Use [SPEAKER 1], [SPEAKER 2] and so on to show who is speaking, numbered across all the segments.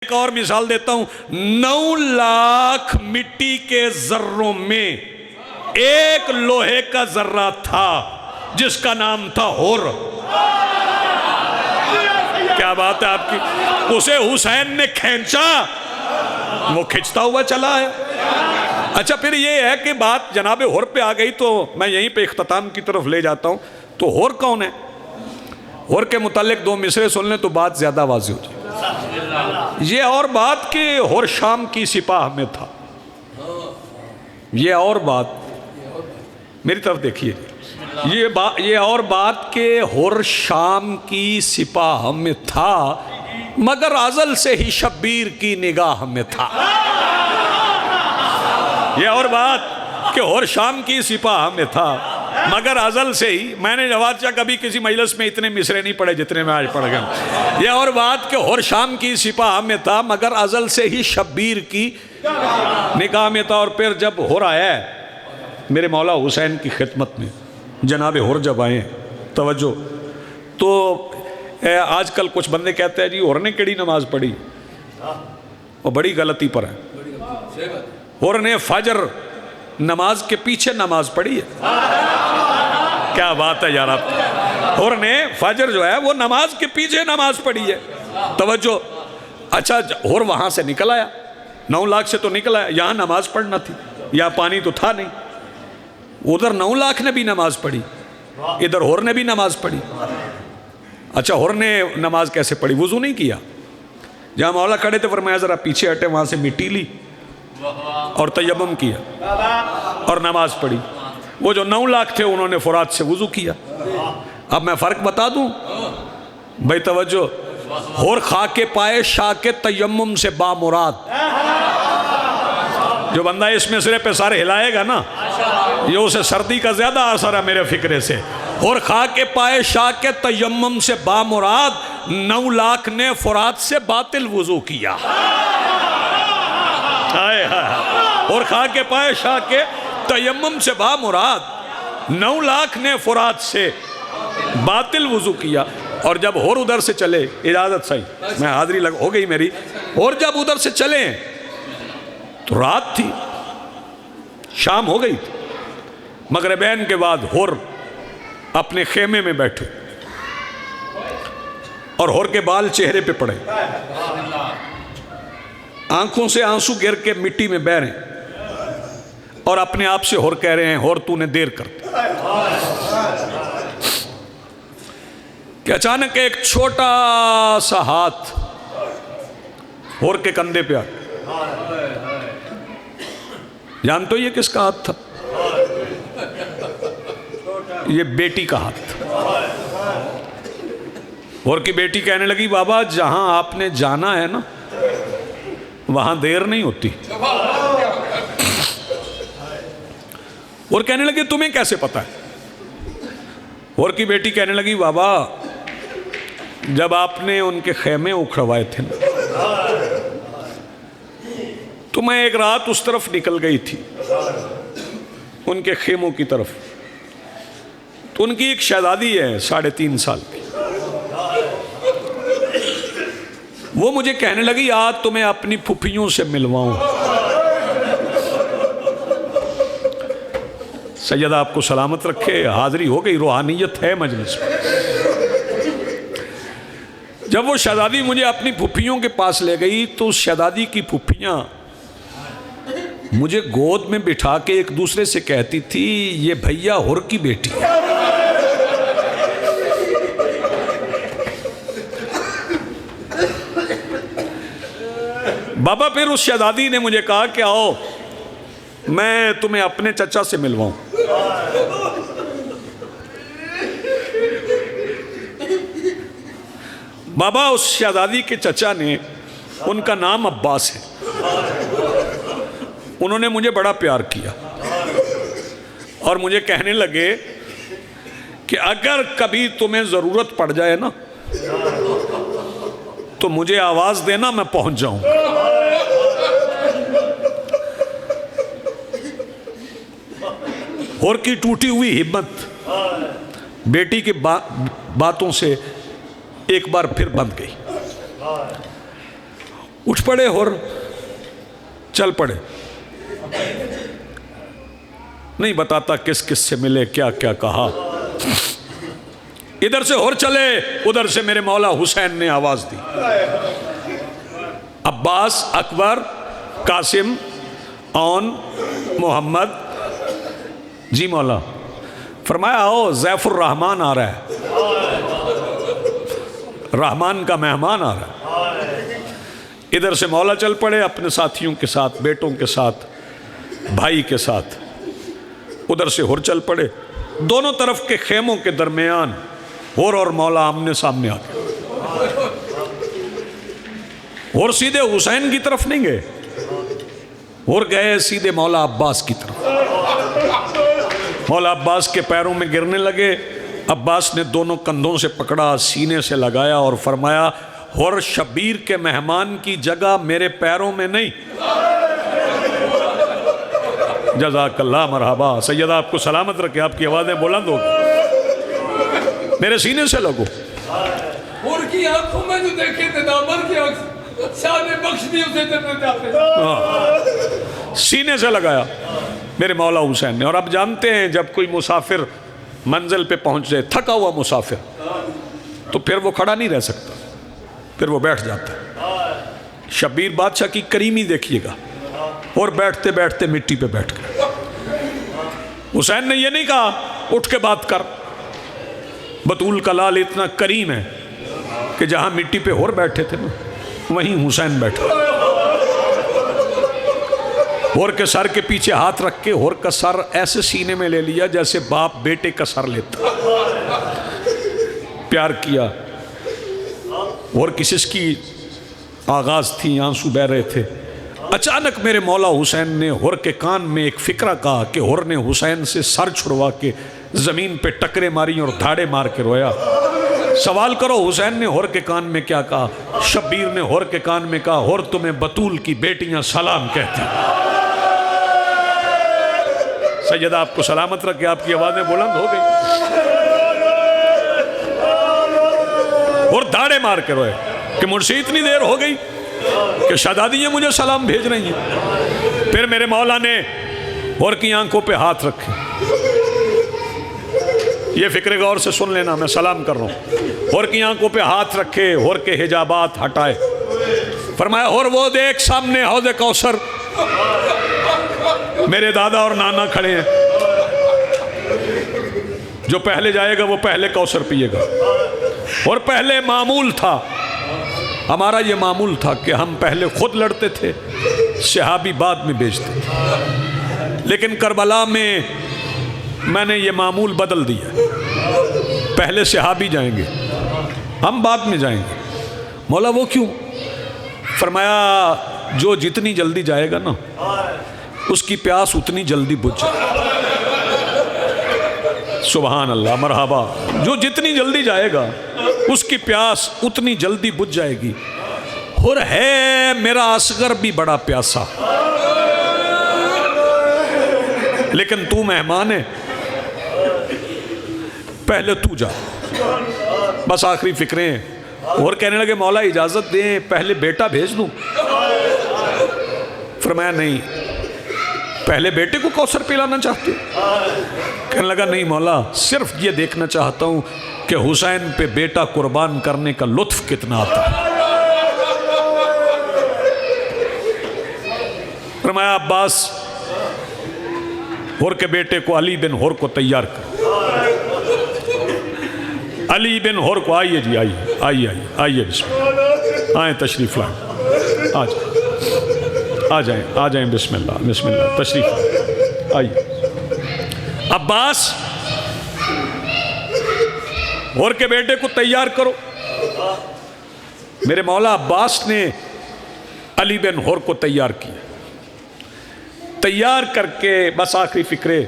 [SPEAKER 1] एक और मिसाल देता हूं, 9 लाख मिट्टी के जर्रों में एक लोहे का जर्रा था जिसका नाम था हुर। क्या बात है आपकी। उसे हुसैन ने खींचा, वो खिंचता हुआ चला है। अच्छा, फिर ये है कि बात जनाबे हुर पे आ गई तो मैं यहीं पे इख्तिताम की तरफ ले जाता हूं। तो हुर कौन है? हुर के मुतालिक 2 मिसरे सुन लें तो बात ज्यादा वाज़ेह हो जाए। ये और बात कि हुर शाम की सिपाह में था, ये और बात, मेरी तरफ देखिए, ये और बात के हुर शाम की सिपाह में था मगर अज़ल से ही शब्बीर की निगाह में था। ये और बात कि हुर शाम की सिपाह में था मगर अज़ल से ही, मैंने जवाब चाह कभी किसी मजलिस में इतने मिसरे नहीं पढ़े जितने मैं आज पढ़ गया। ये और बात कि हुर शाम की सिपाह में था मगर अज़ल से ही शब्बीर की निगाह में था। और फिर जब हुर आया मेरे मौला हुसैन की खिदमत में, जनाबे हुर जब आए, तवज्जो, तो आजकल कुछ बंदे कहते हैं जी हुर ने केड़ी नमाज पढ़ी, वो बड़ी गलती पर है। हुर ने फजर नमाज के पीछे नमाज पढ़ी है। क्या बात है यार आप। हुर ने फजर जो है वो नमाज के पीछे नमाज पढ़ी है। तवज्जो। अच्छा, हुर वहां से निकल आया, 9 लाख से तो निकल आया, यहां नमाज पढ़ना थी, यहाँ पानी तो था नहीं। उधर 9 लाख ने भी नमाज पढ़ी, इधर हुर ने भी नमाज पढ़ी। अच्छा, हुर ने नमाज कैसे पढ़ी? वुजू नहीं किया, जहां मौला खड़े थे फरमाया जरा पीछे हटे, वहां से मिट्टी ली और तयम्मुम किया और नमाज पढ़ी। वो जो 9 लाख थे उन्होंने फुरात से वुजू किया। अब मैं फ़र्क बता दूं भाई, तवज्जो, हुर खा के पाए शाह के तयम्मुम से बामुराद। जो बंदा इस मिसरे पे सारे हिलाएगा ना, ये उसे सर्दी का ज़्यादा असर है मेरे फिक्रे से। हुर खा के पाए शाह के तयम्मुम से बामुराद, 9 लाख ने फुरात से बातिल वुजू किया। और खा के पाए शाह के तयम्मुम से बामुराद, 9 लाख ने फुरात से बातिल वुजू किया। और जब हुर उधर से चले, इजाजत सही, मैं हाजिरी हो गई मेरी। और जब उधर से चले तो रात थी, शाम हो गई थी। मगरिबैन के बाद हुर अपने खेमे में बैठे और हुर के बाल चेहरे पे पड़े, आंखों से आंसू गिर के मिट्टी में बह रहे हैं और अपने आप से हुर कह रहे हैं, हुर तूने देर कर दी। कि अचानक एक छोटा सा हाथ हुर के कंधे पे आ, जानते हो ये किसका हाथ था? ये बेटी का हाथ था। हुर की बेटी कहने लगी, बाबा जहां आपने जाना है ना वहां देर नहीं होती। और कहने लगे तुम्हें कैसे पता है? और की बेटी कहने लगी, बाबा जब आपने उनके खेमे उखड़वाए थे ना, तो मैं एक रात उस तरफ निकल गई थी, उनके खेमों की तरफ। तो उनकी एक शहजादी है 3.5 साल की, वो मुझे कहने लगी आज तुम्हें अपनी फुफियों से मिलवाऊं। सैयद आपको सलामत रखे, हाजिरी हो गई, रूहानियत है मजलिस में। जब वो शहजादी मुझे अपनी फुफियों के पास ले गई तो शहजादी की फुफियां मुझे गोद में बिठा के एक दूसरे से कहती थी, ये भैया हुर की बेटी है। बाबा फिर उस शहजादी ने मुझे कहा कि आओ मैं तुम्हें अपने चचा से मिलवाऊं। बाबा उस शहजादी के चचा ने, उनका नाम अब्बास है, उन्होंने मुझे बड़ा प्यार किया और मुझे कहने लगे कि अगर कभी तुम्हें ज़रूरत पड़ जाए ना तो मुझे आवाज़ देना, मैं पहुंच जाऊं। हुर की टूटी हुई हिम्मत बेटी की बातों से एक बार फिर बंध गई। उठ पड़े और चल पड़े। नहीं बताता किस किस से मिले, क्या क्या कहा। इधर से और चले, उधर से मेरे मौला हुसैन ने आवाज दी, अब्बास, अकबर, कासिम, औन, मोहम्मद। जी मौला। फरमाया आओ, ज़ैफुर रहमान आ रहा है, रहमान का मेहमान आ रहा है। इधर से मौला चल पड़े अपने साथियों के साथ, बेटों के साथ, भाई के साथ। उधर से हुर चल पड़े। दोनों तरफ के खेमों के दरमियान हुर और मौला आमने सामने आ गए। हुर सीधे हुसैन की तरफ नहीं गए, हुर गए सीधे मौला अब्बास की तरफ। मौला अब्बास के पैरों में गिरने लगे। अब्बास ने दोनों कंधों से पकड़ा, सीने से लगाया और फरमाया, हुर शबीर के मेहमान की जगह मेरे पैरों में नहीं। जज़ाकल्लाह मरहबा। सैयदा आपको सलामत रखे, आपकी आवाज़ें बुलंद हो गई, मेरे सीने से लगो।
[SPEAKER 2] हुर की आंखों में जो देखे थे दामन की आंख, शाह ने बख्श दी उसे जन्नत जाते।
[SPEAKER 1] सीने से लगाया मेरे मौला हुसैन ने। और अब जानते हैं जब कोई मुसाफिर मंजिल पे पहुंच जाए, थका हुआ मुसाफिर, तो फिर वो खड़ा नहीं रह सकता, फिर वो बैठ जाता है। शबीर बादशाह की करीमी देखिएगा, और बैठते बैठते मिट्टी पे बैठ गए। हुसैन ने ये नहीं कहा उठ के बात कर। बतूल का लाल इतना करीम है कि जहां मिट्टी पे और बैठे थे ना, वहीं हुसैन बैठा। और के सर के पीछे हाथ रख के और का सर ऐसे सीने में ले लिया जैसे बाप बेटे का सर लेता। प्यार किया। और किसी की आगाज थी, आंसू बह रहे थे। अचानक मेरे मौला हुसैन ने हुर के कान में एक फिक्रा कहा कि हुर ने हुसैन से सर छुड़वा के जमीन पे टकरे मारी और धाड़े मार के रोया। सवाल करो हुसैन ने हुर के कान में क्या कहा? शब्बीर ने हुर के कान में कहा, हुर तुम्हें बतूल की बेटियां सलाम कहती। सैयदा आपको सलामत रखे, आपकी आवाजें बुलंद हो गई। और धाड़े मार के रोए कि मुझसे इतनी देर हो गई कि शहजादियां मुझे सलाम भेज रही हैं। फिर मेरे मौला ने हुर की आंखों पे हाथ रखे। ये फिक्र गौर से सुन लेना, मैं सलाम कर रहा हूं। हुर की आंखों पे हाथ रखे, हुर के हिजाबात हटाए, फरमाया हुर वो देख सामने हौज़े कौसर, मेरे दादा और नाना खड़े हैं। जो पहले जाएगा वो पहले कौसर पिएगा। और पहले मामूल था, हमारा ये मामूल था कि हम पहले खुद लड़ते थे, सहाबी बाद में बेचते थे। लेकिन करबला में मैंने ये मामूल बदल दिया, पहले सहाबी जाएंगे, हम बाद में जाएंगे। मौला वो क्यों? फरमाया जो जितनी जल्दी जाएगा ना, उसकी प्यास उतनी जल्दी बुझ जाएगी। सुभान अल्लाह, मरहबा। जो जितनी जल्दी जाएगा उसकी प्यास उतनी जल्दी बुझ जाएगी। हुर है मेरा असगर भी बड़ा प्यासा, लेकिन तू मेहमान है, पहले तू जा। बस आखिरी फिक्रें। और कहने लगे मौला इजाजत दें, पहले बेटा भेज दूं? फरमाया नहीं, पहले बेटे को कौसर पिलाना चाहते? कहने लगा नहीं मौला, सिर्फ ये देखना चाहता हूं कि हुसैन पे बेटा कुर्बान करने का लुत्फ कितना आता है। फरमाया अब्बास, हुर के बेटे को अली बिन हुर को तैयार कर। अली बिन हुर को, आइए जी, आइए आइए आइए आइए, बिस्मिल्लाह, आए तशरीफ लाए, आ जाएं बिस्मिल्लाह बिस्मिल्लाह, तशरीफ आइए। अब्बास, हुर के बेटे को तैयार करो। मेरे मौला अब्बास ने अली बिन हुर को तैयार किया। तैयार करके बस आखिरी फिक्रे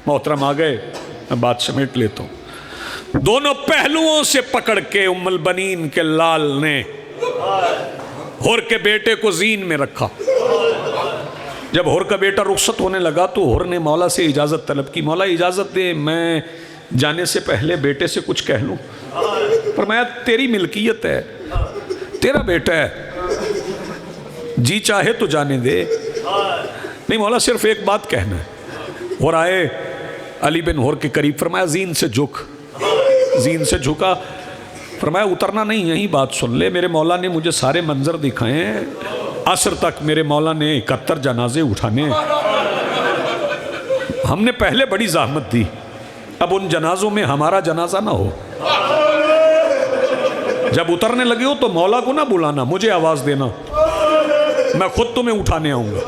[SPEAKER 1] मोहतरम आ गए, मैं बात समेट लेता हूँ। दोनों पहलुओं से पकड़ के उम्मुल बनीन के लाल ने हुर के बेटे को जीन में रखा। जब हुर का बेटा रुखसत होने लगा तो हुर ने मौला से इजाज़त तलब की, मौला इजाज़त दे, मैं जाने से पहले बेटे से कुछ कह लूँ? पर मैं तेरी मिल्कियत है, तेरा बेटा है, जी चाहे तो जाने दे। नहीं मौला सिर्फ एक बात कहना है। और आए अली बिन होर के करीब, फरमाया जीन से झुक। जीन से झुका, फरमाया उतरना नहीं, यही बात सुन ले। मेरे मौला ने मुझे सारे मंजर दिखाए। असर तक मेरे मौला ने 71 जनाजे उठाने। हमने पहले बड़ी जहमत दी, अब उन जनाजों में हमारा जनाजा ना हो। जब उतरने लगे हो तो मौला को ना बुलाना, मुझे आवाज देना, मैं खुद तुम्हें उठाने आऊंगा।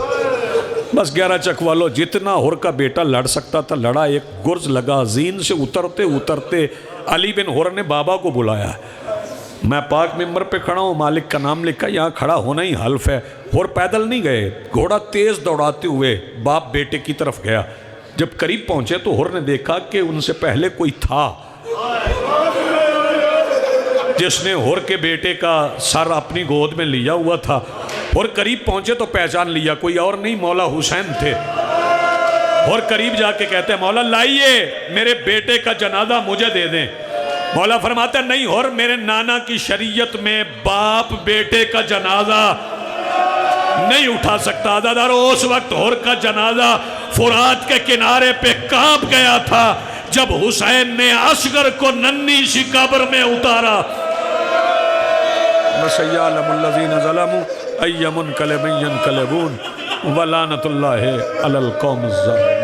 [SPEAKER 1] बस 11 चक वालों, जितना हुर का बेटा लड़ सकता था लड़ा। एक गुर्ज लगा। जीन से उतरते उतरते अली बिन हुर ने बाबा को बुलाया। मैं पाक मिंबर पे खड़ा हूँ, मालिक का नाम लिखा, यहाँ खड़ा होना ही हल्फ है। हुर पैदल नहीं गए, घोड़ा तेज दौड़ाते हुए बाप बेटे की तरफ गया। जब करीब पहुंचे तो हुर ने देखा कि उनसे पहले कोई था जिसने हुर के बेटे का सर अपनी गोद में लिया हुआ था। और करीब पहुंचे तो पहचान लिया, कोई और नहीं मौला हुसैन थे। और करीब जाके कहते हैं मौला लाइए मेरे बेटे का जनाजा मुझे दे दें। मौला फरमाते नहीं, और मेरे नाना की शरीयत में बाप बेटे का जनाजा नहीं उठा सकता। आज़ादारो, उस वक्त और का जनाजा फुरात के किनारे पे कांप गया था जब हुसैन ने असगर को नन्ही सी कब्र में उतारा। अय्यमुन कलबून वलानतुल्लाहि अलल कौम ज़ालिमीन।